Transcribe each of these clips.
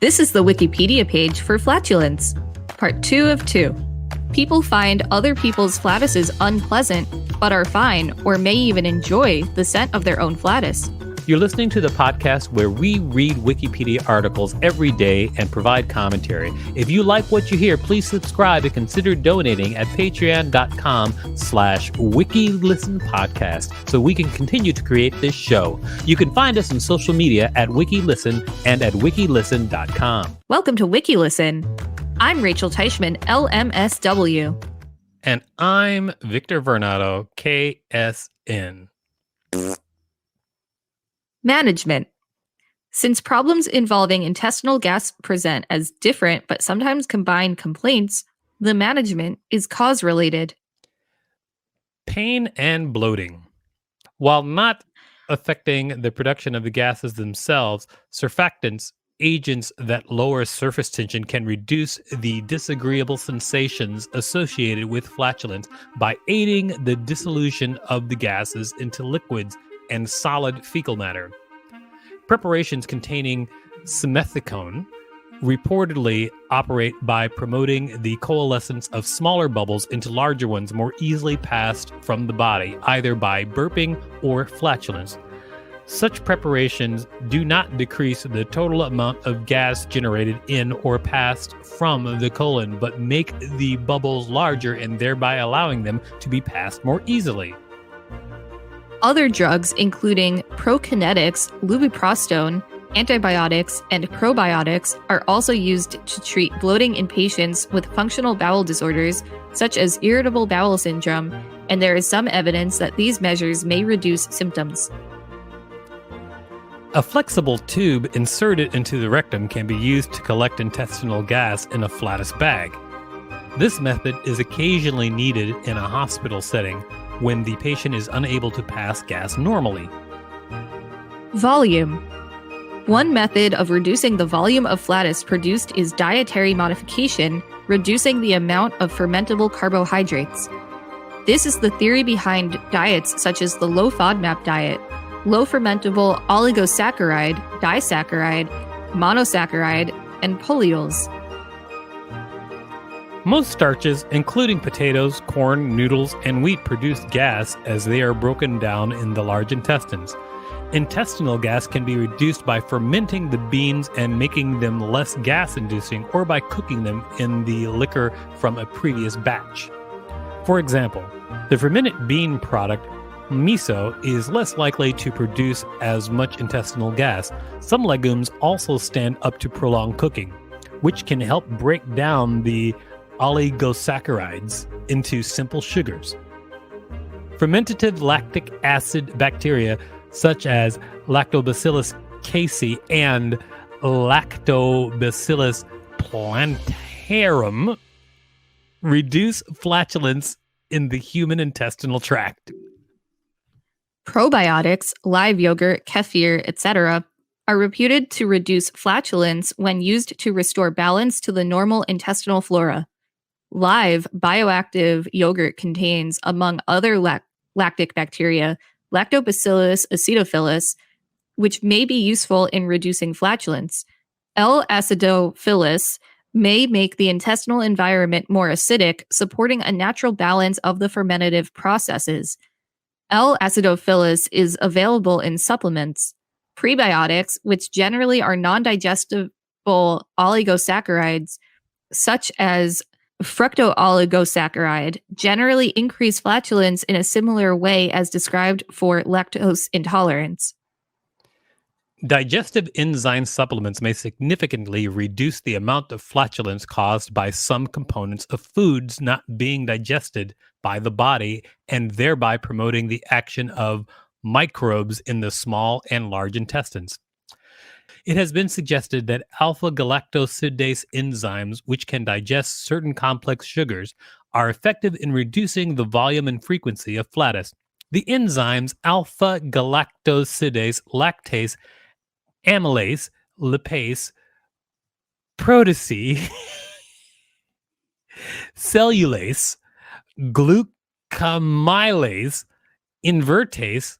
This is the Wikipedia page for flatulence. Part 2 of 2. People find other people's flatuses unpleasant, but are fine or may even enjoy the scent of their own flatus. You're listening to the podcast where we read Wikipedia articles every day and provide commentary. If you like what you hear, please subscribe and consider donating at patreon.com/WikiListen podcast so we can continue to create this show. You can find us on social media at WikiListen and at WikiListen.com. Welcome to WikiListen. I'm Rachel Teichman, LMSW. And I'm Victor Varnado, KSN. Management. Since problems involving intestinal gas present as different but sometimes combined complaints, the management is cause-related. Pain and bloating. While not affecting the production of the gases themselves, surfactants, agents that lower surface tension, can reduce the disagreeable sensations associated with flatulence by aiding the dissolution of the gases into liquids and solid fecal matter. Preparations containing simethicone reportedly operate by promoting the coalescence of smaller bubbles into larger ones more easily passed from the body, either by burping or flatulence. Such preparations do not decrease the total amount of gas generated in or passed from the colon, but make the bubbles larger and thereby allowing them to be passed more easily. Other drugs, including prokinetics, lubiprostone, antibiotics, and probiotics, are also used to treat bloating in patients with functional bowel disorders, such as irritable bowel syndrome, and there is some evidence that these measures may reduce symptoms. A flexible tube inserted into the rectum can be used to collect intestinal gas in a flatus bag. This method is occasionally needed in a hospital setting when the patient is unable to pass gas normally. Volume. One method of reducing the volume of flatus produced is dietary modification, reducing the amount of fermentable carbohydrates. This is the theory behind diets such as the low FODMAP diet, low fermentable oligosaccharide, disaccharide, monosaccharide, and polyols. Most starches, including potatoes, corn, noodles, and wheat, produce gas as they are broken down in the large intestines. Intestinal gas can be reduced by fermenting the beans and making them less gas-inducing, or by cooking them in the liquor from a previous batch. For example, the fermented bean product miso is less likely to produce as much intestinal gas. Some legumes also stand up to prolonged cooking, which can help break down the oligosaccharides into simple sugars. Fermentative lactic acid bacteria such as Lactobacillus casei and Lactobacillus plantarum reduce flatulence in the human intestinal tract. Probiotics, live yogurt, kefir, etc., are reputed to reduce flatulence when used to restore balance to the normal intestinal flora. Live bioactive yogurt contains, among other lactic bacteria, Lactobacillus acidophilus, which may be useful in reducing flatulence. L. acidophilus may make the intestinal environment more acidic, supporting a natural balance of the fermentative processes. L. acidophilus is available in supplements. Prebiotics, which generally are non-digestible oligosaccharides, such as fructooligosaccharides, generally increase flatulence in a similar way as described for lactose intolerance. Digestive enzyme supplements may significantly reduce the amount of flatulence caused by some components of foods not being digested by the body, and thereby promoting the action of microbes in the small and large intestines. It has been suggested that alpha-galactosidase enzymes, which can digest certain complex sugars, are effective in reducing the volume and frequency of flatus. The enzymes alpha-galactosidase, lactase, amylase, lipase, protease, cellulase, glucamylase, invertase,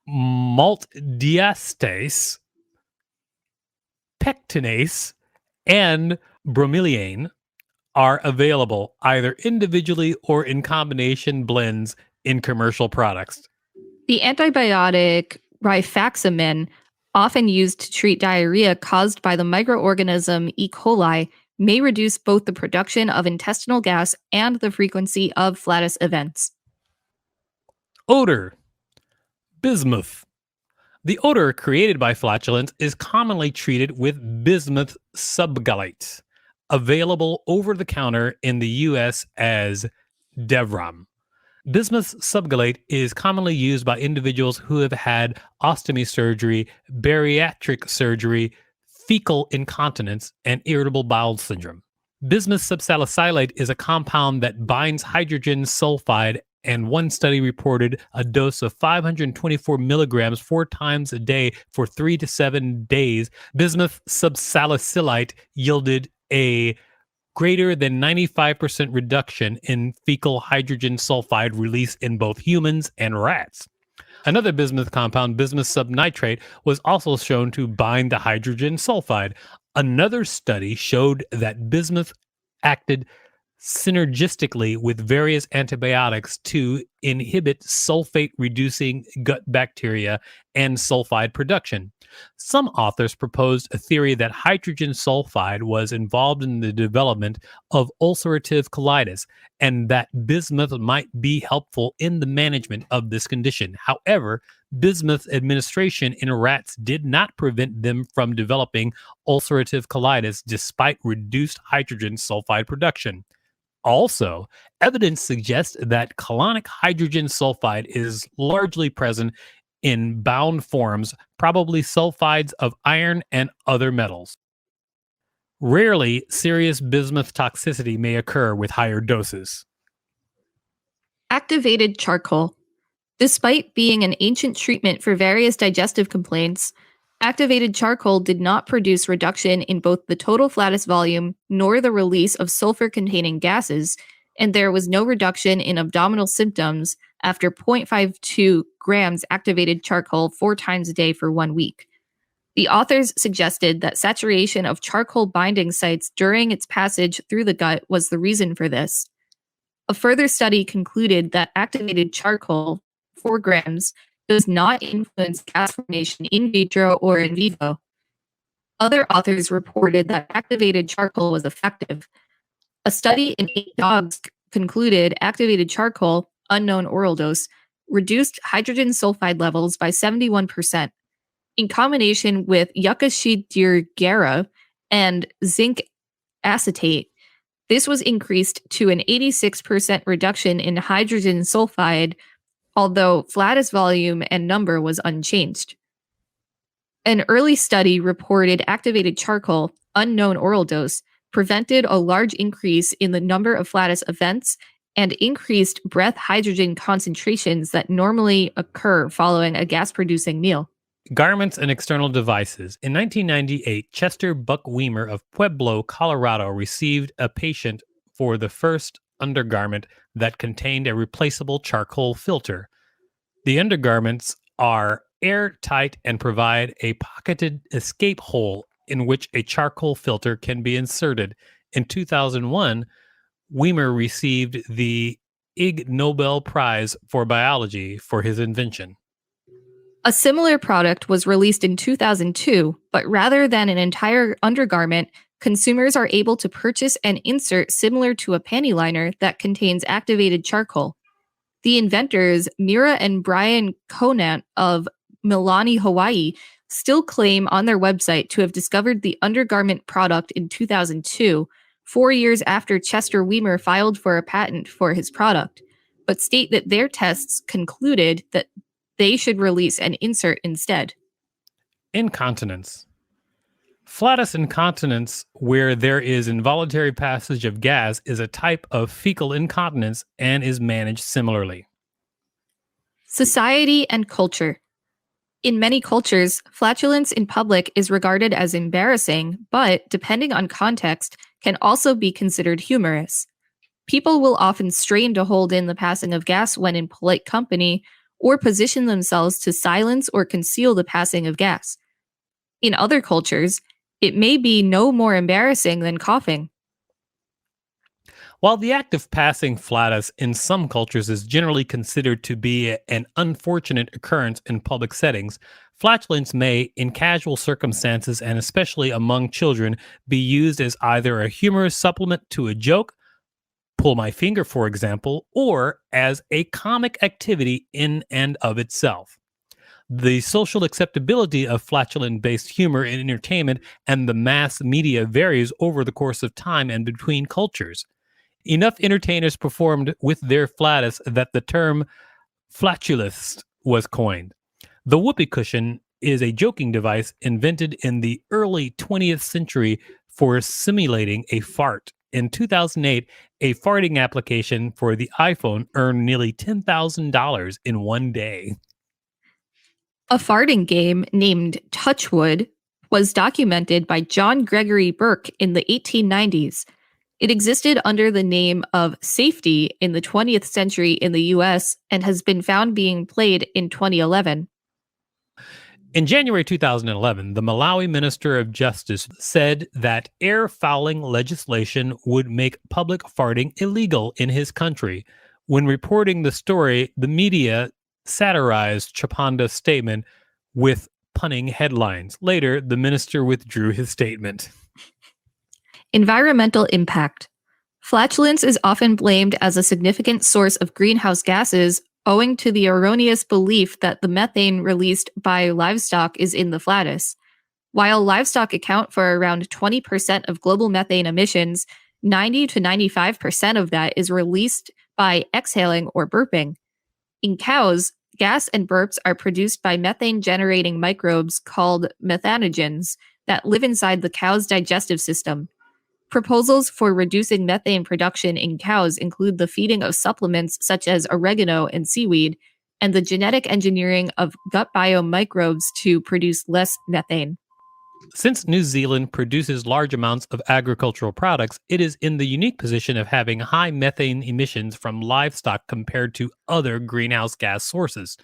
maltodiastase, pectinase, and bromelain are available either individually or in combination blends in commercial products. The antibiotic Rifaximin, often used to treat diarrhea caused by the microorganism E. coli, may reduce both the production of intestinal gas and the frequency of flatus events. Odor. Bismuth. The odor created by flatulence is commonly treated with bismuth subgallate, available over the counter in the US as Devram. Bismuth subgallate is commonly used by individuals who have had ostomy surgery, bariatric surgery, fecal incontinence, and irritable bowel syndrome. Bismuth subsalicylate is a compound that binds hydrogen sulfide, and one study reported a dose of 524 milligrams 4 times a day for 3 to 7 days. Bismuth subsalicylate yielded a greater than 95% reduction in fecal hydrogen sulfide release in both humans and rats. Another bismuth compound, bismuth subnitrate, was also shown to bind the hydrogen sulfide. Another study showed that bismuth acted synergistically with various antibiotics to inhibit sulfate-reducing gut bacteria and sulfide production. Some authors proposed a theory that hydrogen sulfide was involved in the development of ulcerative colitis and that bismuth might be helpful in the management of this condition. However, bismuth administration in rats did not prevent them from developing ulcerative colitis despite reduced hydrogen sulfide production. Also, evidence suggests that colonic hydrogen sulfide is largely present in bound forms, probably sulfides of iron and other metals. Rarely, serious bismuth toxicity may occur with higher doses. Activated charcoal. Despite being an ancient treatment for various digestive complaints, activated charcoal did not produce reduction in both the total flatus volume nor the release of sulfur-containing gases, and there was no reduction in abdominal symptoms after 0.52 grams activated charcoal 4 times a day for 1 week. The authors suggested that saturation of charcoal binding sites during its passage through the gut was the reason for this. A further study concluded that activated charcoal, 4 grams, does not influence gas formation in vitro or in vivo. Other authors reported that activated charcoal was effective. A study in 8 dogs concluded activated charcoal, unknown oral dose, reduced hydrogen sulfide levels by 71%. In combination with yucca and zinc acetate, this was increased to an 86% reduction in hydrogen sulfide, although flatus volume and number was unchanged. An early study reported activated charcoal, unknown oral dose, prevented a large increase in the number of flatus events and increased breath hydrogen concentrations that normally occur following a gas-producing meal. Garments and external devices. In 1998, Chester Buck Weimer of Pueblo, Colorado, received a patient for the first undergarment that contained a replaceable charcoal filter. The undergarments are airtight and provide a pocketed escape hole in which a charcoal filter can be inserted. In 2001, Weimer received the Ig Nobel Prize for Biology for his invention. A similar product was released in 2002, but rather than an entire undergarment, consumers are able to purchase an insert similar to a panty liner that contains activated charcoal. The inventors, Mira and Brian Conant of Milani, Hawaii, still claim on their website to have discovered the undergarment product in 2002, 4 years after Chester Weimer filed for a patent for his product, but state that their tests concluded that they should release an insert instead. Incontinence. Flatus incontinence, where there is involuntary passage of gas, is a type of fecal incontinence and is managed similarly. Society and culture. In many cultures, flatulence in public is regarded as embarrassing, but, depending on context, can also be considered humorous. People will often strain to hold in the passing of gas when in polite company, or position themselves to silence or conceal the passing of gas. In other cultures, It may be no more embarrassing than coughing. While the act of passing flatus in some cultures is generally considered to be an unfortunate occurrence in public settings, flatulence may, in casual circumstances and especially among children, be used as either a humorous supplement to a joke, pull my finger, for example, or as a comic activity in and of itself. The social acceptability of flatulent-based humor in entertainment and the mass media varies over the course of time and between cultures. Enough entertainers performed with their flatus that the term flatulist was coined. The whoopee cushion is a joking device invented in the early 20th century for simulating a fart. In 2008, a farting application for the iPhone earned nearly $10,000 in one day. A farting game named Touchwood was documented by John Gregory Burke in the 1890s. It existed under the name of Safety in the 20th century in the US and has been found being played in 2011. In January 2011, the Malawi Minister of Justice said that air fouling legislation would make public farting illegal in his country. When reporting the story, the media satirized Chapanda's statement with punning headlines. Later, the minister withdrew his statement. Environmental impact. Flatulence is often blamed as a significant source of greenhouse gases owing to the erroneous belief that the methane released by livestock is in the flatus. While livestock account for around 20% of global methane emissions, 90 to 95% of that is released by exhaling or burping. In cows, gas and burps are produced by methane-generating microbes called methanogens that live inside the cow's digestive system. Proposals for reducing methane production in cows include the feeding of supplements such as oregano and seaweed, and the genetic engineering of gut biome microbes to produce less methane. Since New Zealand produces large amounts of agricultural products, it is in the unique position of having high methane emissions from livestock compared to other greenhouse gas sources.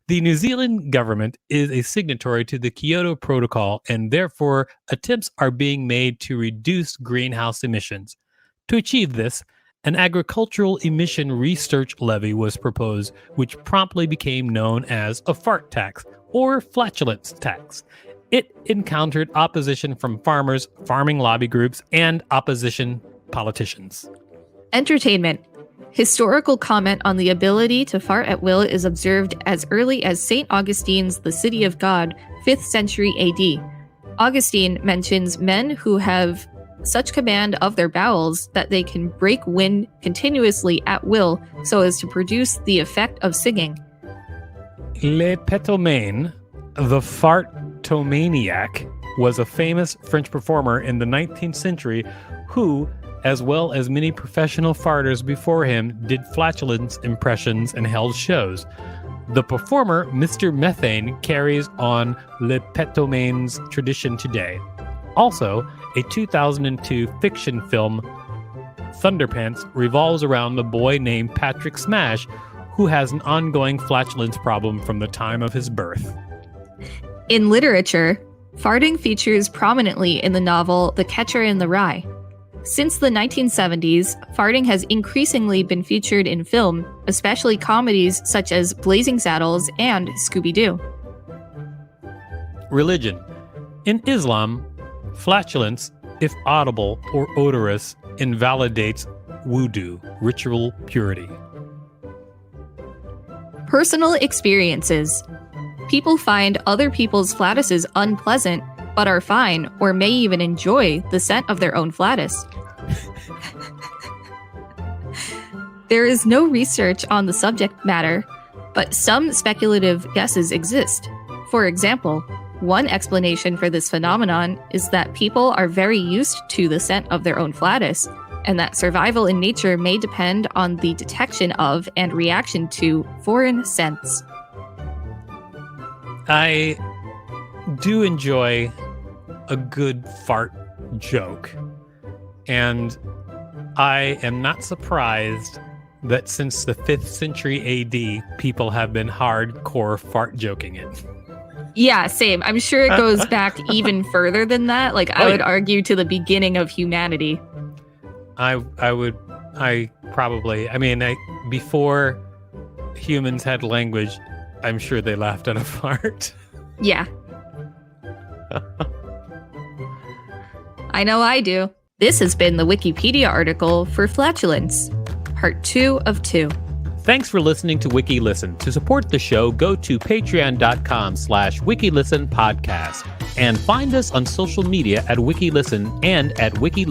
The New Zealand government is a signatory to the Kyoto Protocol, and therefore attempts are being made to reduce greenhouse emissions. To achieve this, an agricultural emission research levy was proposed, which promptly became known as a fart tax or flatulence tax. It encountered opposition from farmers, farming lobby groups, and opposition politicians. Entertainment. Historical comment on the ability to fart at will is observed as early as St. Augustine's The City of God, 5th century AD. Augustine mentions men who have such command of their bowels that they can break wind continuously at will so as to produce the effect of singing. Le Pétomane, the fartomaniac, was a famous French performer in the 19th century who, as well as many professional farters before him, did flatulence impressions and held shows. The performer, Mr. Methane, carries on Le Pétomane's tradition today. Also, a 2002 fiction film, Thunderpants, revolves around a boy named Patrick Smash, who has an ongoing flatulence problem from the time of his birth. In literature, farting features prominently in the novel The Catcher in the Rye. Since the 1970s, farting has increasingly been featured in film, especially comedies such as Blazing Saddles and Scooby-Doo. Religion. In Islam, flatulence, if audible or odorous, invalidates wudu, ritual purity. Personal experiences. People find other people's flatuses unpleasant, but are fine or may even enjoy the scent of their own flatus. There is no research on the subject matter, but some speculative guesses exist. For example, one explanation for this phenomenon is that people are very used to the scent of their own flatus, and that survival in nature may depend on the detection of and reaction to foreign scents. I do enjoy a good fart joke, and I am not surprised that since the 5th century AD, people have been hardcore fart joking it. Yeah, same. I'm sure it goes back even further than that. Like, I would argue to the beginning of humanity. Before humans had language, I'm sure they laughed at a fart. Yeah. I know I do. This has been the Wikipedia article for Flatulence, part 2 of 2. Thanks for listening to WikiListen. To support the show, go to patreon.com/WikiListen podcast and find us on social media at WikiListen and at Wiki.